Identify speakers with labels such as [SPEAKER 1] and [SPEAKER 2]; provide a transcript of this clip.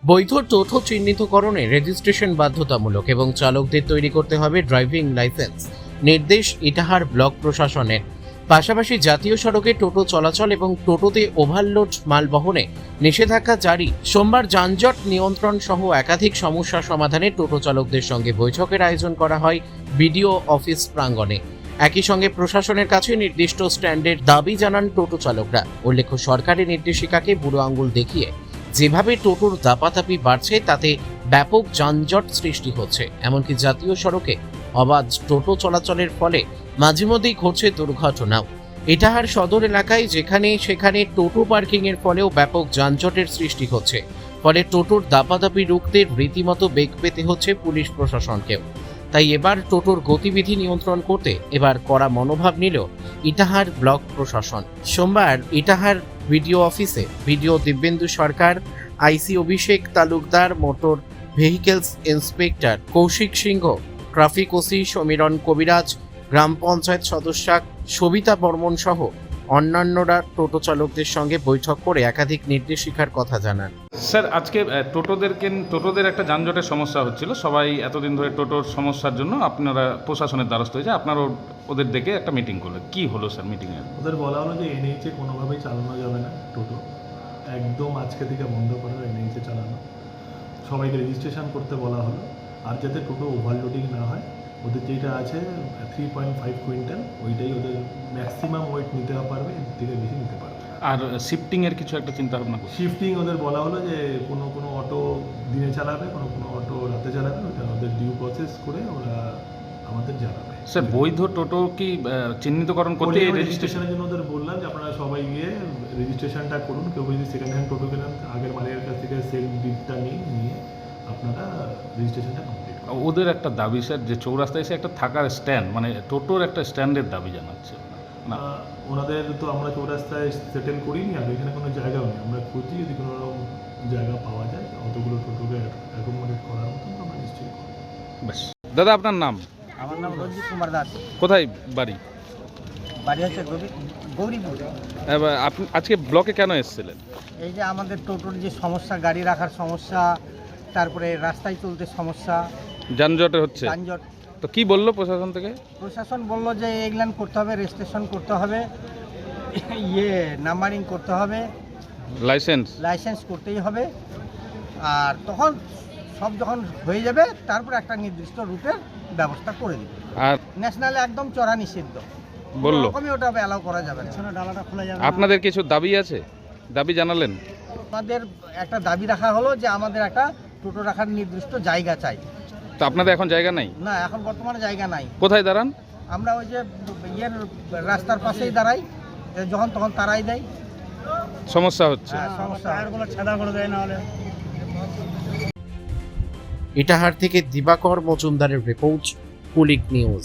[SPEAKER 1] বৈধ টোটো চিহ্নিতকরণে রেজিস্ট্রেশন বাধ্যতামূলক এবং চালকদের তৈরি করতে হবে ড্রাইভিং লাইসেন্স, নির্দেশ ইটাহার ব্লক প্রশাসনের। পাশাপাশি জাতীয় সড়কে টোটো চলাচল এবং টোটোতে ওভারলোড মাল বহনে নিষেধাজ্ঞা জারি। সোমবার যানজট নিয়ন্ত্রণ সহ একাধিক সমস্যা সমাধানে টোটো চালকদের সঙ্গে বৈঠকের আয়োজন করা হয় বিডিও অফিস প্রাঙ্গণে। একই সঙ্গে প্রশাসনের কাছে নির্দিষ্ট স্ট্যান্ডের দাবি জানান টোটো চালকরা। উল্লেখ্য, সরকারি নির্দেশিকাকে বুড়ো আঙুল দেখিয়ে যেভাবে টোটোর দাপাদাপি বাড়ছে তাতে ব্যাপক যানজট সৃষ্টি হচ্ছে। এমনকি জাতীয় সড়কে অবাধ টোটো চলাচলের ফলে মাঝে মধ্যেই ঘটছে দুর্ঘটনাও। ইটাহার সদর এলাকায় যেখানে সেখানে টোটো পার্কিং এর ফলেও ব্যাপক যানজটের সৃষ্টি হচ্ছে। ফলে টোটোর দাপাদাপি রুখতে রীতিমতো বেগ পেতে হচ্ছে পুলিশ প্রশাসনকেও। তাই এবার টোটোর গতিবিধি নিয়ন্ত্রণ করতে এবার কড়া মনোভাব নিল ইটাহার ব্লক প্রশাসন। সোমবার ইটাহার বিডিও অফিসে BDO Dibyendu Sarkar, IC Abhishek Talukdar, motor vehicles inspector Kaushik Singha, traffic OC Samiran Kabiraj, গ্রাম পঞ্চায়েত সদস্যা সবিতা বর্মন সহ অন্যান্যরা টোটো চালকদের সঙ্গে বৈঠক করে একাধিক নির্দেশিকার কথা জানান।
[SPEAKER 2] স্যার, আজকে টোটোদের একটা যানজটের সমস্যা হচ্ছিল। সবাই এতদিন ধরে টোটোর সমস্যার জন্য আপনারা প্রশাসনের দ্বারস্থ হয়েছে, আপনারা ওদের ডেকে একটা মিটিং করলেন। কি হলো স্যার মিটিংয়ে?
[SPEAKER 3] ওদের বলা হলো যে এনএইচে কোনোভাবেই চালানো যাবে না টোটো, একদম আজকে থেকে বন্ধ করা হবে এনএইচে চালানো। সবাইকে রেজিস্ট্রেশন করতে বলা হলো। আর যাতে টোটো ওভারলোডিং না হয়, ওদের যেটা আছে 3.5 কুইন্টাল, ওইটাই ওদের ম্যাক্সিমাম ওয়েট নিতে পারবে, এর থেকে বেশি নিতে পারবে।
[SPEAKER 2] আর শিফটিংয়ের কিছু একটা চিন্তা ভাবনা করছি।
[SPEAKER 3] শিফটিং ওদের বলা হলো যে কোনো অটো দিনে চালাবে, কোনো অটো রাতে চালাবে, ওটা ওদের ডিউ প্রসেস করে ওরা আমাদের জানাবে।
[SPEAKER 2] স্যার, বৈধ টোটো কি চিহ্নিতকরণ করতে
[SPEAKER 3] রেজিস্ট্রেশনের জন্য ওদের বললাম যে আপনারা সবাই গিয়ে রেজিস্ট্রেশনটা করুন। কেউ যদি সেকেন্ড হ্যান্ড টোটো কেনেন, আগের মালিকের কাছ থেকে সেল ডিটটা নিয়ে আপনারা রেজিস্ট্রেশনটা কমপ্লিট করুন।
[SPEAKER 2] ওদের একটা দাবি স্যার, যে চৌরাস্তায় এসে একটা থাকার স্ট্যান্ড, মানে টোটোর একটা স্ট্যান্ডের দাবি জানাচ্ছে না।
[SPEAKER 3] ওনাদের তো আমরা চৌরাস্তায় সেটেল করিনি, আর এখানে কোনো জায়গাও নেই। আমরা খুঁজি, যদি কোনো জায়গা পাওয়া যায় অতগুলো টোটোকে অ্যাকোমোডেট করার মতন আমরা নিশ্চয়ই করব।
[SPEAKER 2] বেশ। দাদা, আপনার নাম?
[SPEAKER 4] আমার নাম রঞ্জিত কুমার দাস।
[SPEAKER 2] কোথায় বাড়ি?
[SPEAKER 4] বাড়ি হচ্ছে গৌরীপুর।
[SPEAKER 2] এবার আপনি আজকে ব্লকে কেন এসেছিলেন?
[SPEAKER 4] এই যে আমাদের টোটোর যে সমস্যা, গাড়ি রাখার সমস্যা, তারপরে রাস্তায় চলতে সমস্যা,
[SPEAKER 2] যানজটে হচ্ছে
[SPEAKER 4] যানজট।
[SPEAKER 2] তো কি বললো প্রশাসন থেকে?
[SPEAKER 4] প্রশাসন বললো যে এগুলান করতে হবে, রেজিস্ট্রেশন করতে হবে, নাম্বারিং করতে হবে, লাইসেন্স করতেই হবে। আর তখন সব যখন হয়ে যাবে তারপর একটা নির্দিষ্ট রুটের ব্যবস্থা করে দিবে। আর ন্যাশনালে একদম চড়া নিষিদ্ধ বললো, ওটা অ্যালাউ করা যাবে না, ডালাটা খোলা যাবে।
[SPEAKER 2] আপনাদের কিছু দাবি আছে? দাবি জানালেন?
[SPEAKER 4] আমাদের একটা দাবি রাখা হলো যে আমাদের একটা টোটো রাখার নির্দিষ্ট জায়গা চাই।
[SPEAKER 2] তো আপনাদের এখন জায়গা নাই?
[SPEAKER 4] না, এখন বর্তমানে জায়গা নাই।
[SPEAKER 2] কোথায় দাঁড়ান?
[SPEAKER 4] আমরা ওই যে রাস্তার পাশেই দাঁড়াই, যখন তখন তারাই দেয়,
[SPEAKER 2] সমস্যা হচ্ছে।
[SPEAKER 4] টায়ারগুলো ছেঁড়া করে দেয় না হলে।
[SPEAKER 1] ইটাহার থেকে দিবাকর মজুমদারের রিপোর্ট, পুলিশ নিউজ।